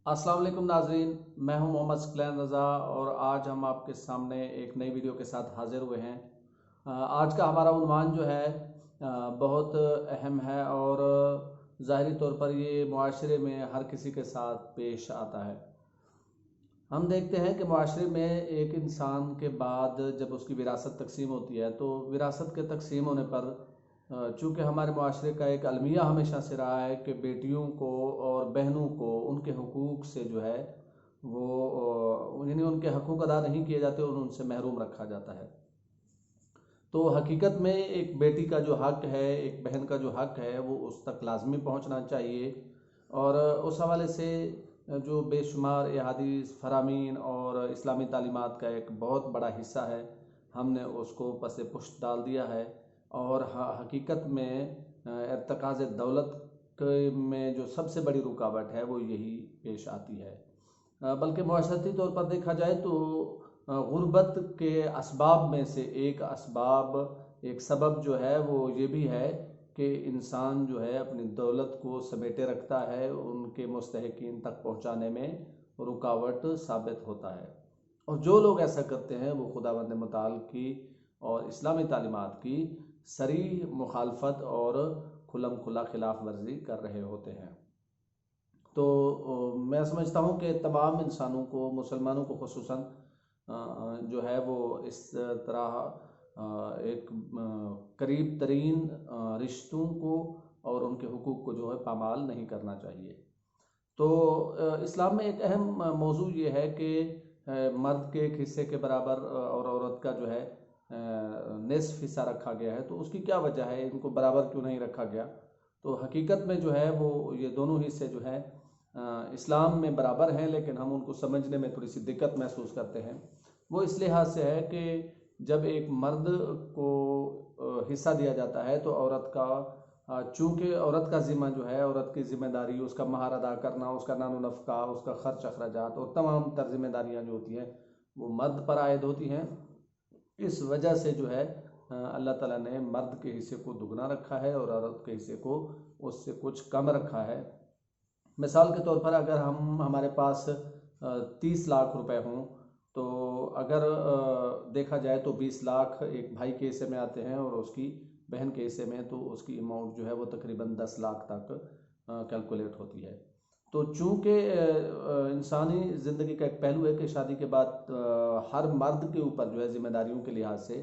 अस्सलाम वालेकुम नाजरीन, मैं हूं मोहम्मद सकलैन रज़ा और आज हम आपके सामने एक नई वीडियो के साथ हाज़िर हुए हैं। आज का हमारा उन्वान जो है बहुत अहम है और ज़ाहिरी तौर पर ये मुआशरे में हर किसी के साथ पेश आता है। हम देखते हैं कि मुआशरे में एक इंसान के बाद जब उसकी विरासत तकसीम होती है तो विरासत के तकसीम होने पर चूँकि हमारे मुआशरे का एक अलमिया हमेशा से रहा है कि बेटियों को और बहनों को उनके हुकूक से जो है वो यानी उनके हकूक अदा नहीं किए जाते और उनसे महरूम रखा जाता है। तो हकीकत में एक बेटी का जो हक़ है, एक बहन का जो हक़ है, वो उस तक लाजमी पहुँचना चाहिए। और उस हवाले से जो बेशुमार अहादीस फ़रामीन और इस्लामी तालीमात का एक बहुत बड़ा हिस्सा है, हमने उसको पस पुश्त डाल दिया है। और हकीकत में इर्तिकाज़ दौलत में जो सबसे बड़ी रुकावट है वो यही पेश आती है। बल्कि मुआशरती तौर पर देखा जाए तो गुर्बत के असबाब में से एक सबब जो है वो ये भी है कि इंसान जो है अपनी दौलत को समेटे रखता है, उनके मुस्तहिकीन तक पहुँचाने में रुकावट साबित होता है। और जो लोग ऐसा करते हैं वो खुदावंद मुताल की और इस्लामी तालीमात की सरीह मुखालफत और खुलम खुला खिलाफ वर्जी कर रहे होते हैं। तो मैं समझता हूँ कि तमाम इंसानों को, मुसलमानों को खुसूसन जो है वो इस तरह एक करीब तरीन रिश्तों को और उनके हुकूक को जो है पामाल नहीं करना चाहिए। तो इस्लाम में एक अहम मौजू ये है कि मर्द के एक हिस्से के बराबर और औरत का जो है निस्फ हिस्सा रखा गया है। तो उसकी क्या वजह है, इनको बराबर क्यों नहीं रखा गया? तो हकीकत में जो है वो ये दोनों हिस्से जो है इस्लाम में बराबर हैं, लेकिन हम उनको समझने में थोड़ी सी दिक्कत महसूस करते हैं। वो इस लिहाज से है कि जब एक मर्द को हिस्सा दिया जाता है तो औरत का चूँकि औरत का ज़िम्मा जो है, औरत की ज़िम्मेदारी उसका महर अदा करना, उसका नानो नफ़का, उसका ख़र्च अखराजात और तमाम तर ज़िम्मेदारियाँ जो होती हैं वो मर्द पर आयद होती हैं। इस वजह से जो है अल्लाह ताला ने मर्द के हिस्से को दुगना रखा है और औरत के हिस्से को उससे कुछ कम रखा है। मिसाल के तौर पर अगर हमारे पास 30 लाख रुपए हों तो अगर देखा जाए तो 20 लाख एक भाई के हिस्से में आते हैं और उसकी बहन के हिस्से में तो उसकी अमाउंट जो है वो तकरीबन 10 लाख तक कैलकुलेट होती है। तो चूँकि इंसानी ज़िंदगी का एक पहलू है कि शादी के बाद हर मर्द के ऊपर जो है ज़िम्मेदारियों के लिहाज से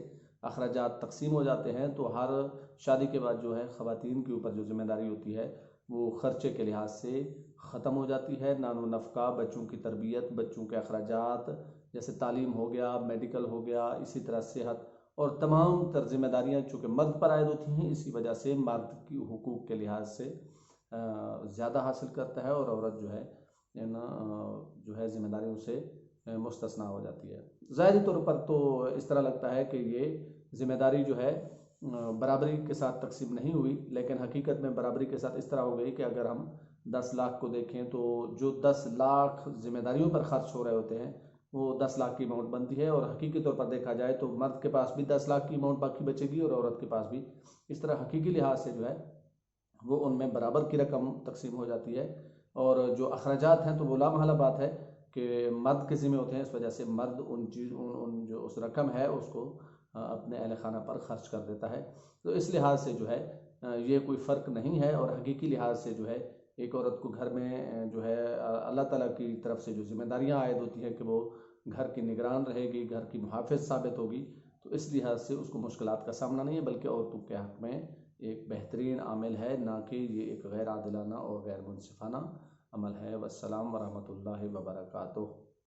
अखराजात तकसीम हो जाते हैं, तो हर शादी के बाद जो है ख़वातीन के ऊपर जो ज़िम्मेदारी होती है वो ख़र्चे के लिहाज से ख़त्म हो जाती है। नानो नफ़का, बच्चों की तरबियत, बच्चों के अखराजात जैसे तालीम हो गया, मेडिकल हो गया, इसी तरह सेहत और तमाम तर ज़िम्मेदारियाँ चूँकि मर्द पर आयद होती हैं, इसी वजह से मर्द की हुकूक के लिहाज से ज़्यादा हासिल करता है और औरत जो है ना जो है ज़िम्मेदारियों से मुस्तस्ना हो जाती है। ज़ाहिरी तौर पर तो इस तरह लगता है कि ये ज़िम्मेदारी जो है बराबरी के साथ तकसीम नहीं हुई, लेकिन हकीकत में बराबरी के साथ इस तरह हो गई कि अगर हम 10 लाख को देखें तो जो 10 लाख ज़िम्मेदारियों पर खर्च हो रहे होते हैं वो 10 लाख की अमाउंट बनती है। और हकीकी तौर पर देखा जाए तो मर्द के पास भी 10 लाख की अमाउंट बाकी बचेगी और औरत के पास भी। इस तरह हकीकी लिहाज से जो है वो उनमें बराबर की रकम तकसीम हो जाती है। और जो अखराजात हैं तो वो लामहला बात है कि मर्द के ज़िम्मे होते हैं, इस वजह से मर्द उन जो उस रकम है उसको अपने अहल खाना पर खर्च कर देता है। तो इस लिहाज से जो है ये कोई फ़र्क नहीं है। और हकीकी लिहाज से जो है एक औरत को घर में जो है अल्लाह ताला की तरफ से जो ज़िम्मेदारियाँ आयद होती हैं कि वो घर की निगरान रहेगी, घर की मुहाफ़िज़ साबित होगी, तो इस लिहाज से उसको मुश्किलात का सामना नहीं है, बल्कि औरतों के हक़ में एक बेहतरीन आमिल है, ना कि ये एक गैर आदिलाना और गैर मुनसिफ़ाना अमल है। वस्सलाम वरहमतुल्लाहि वबरकातुहू।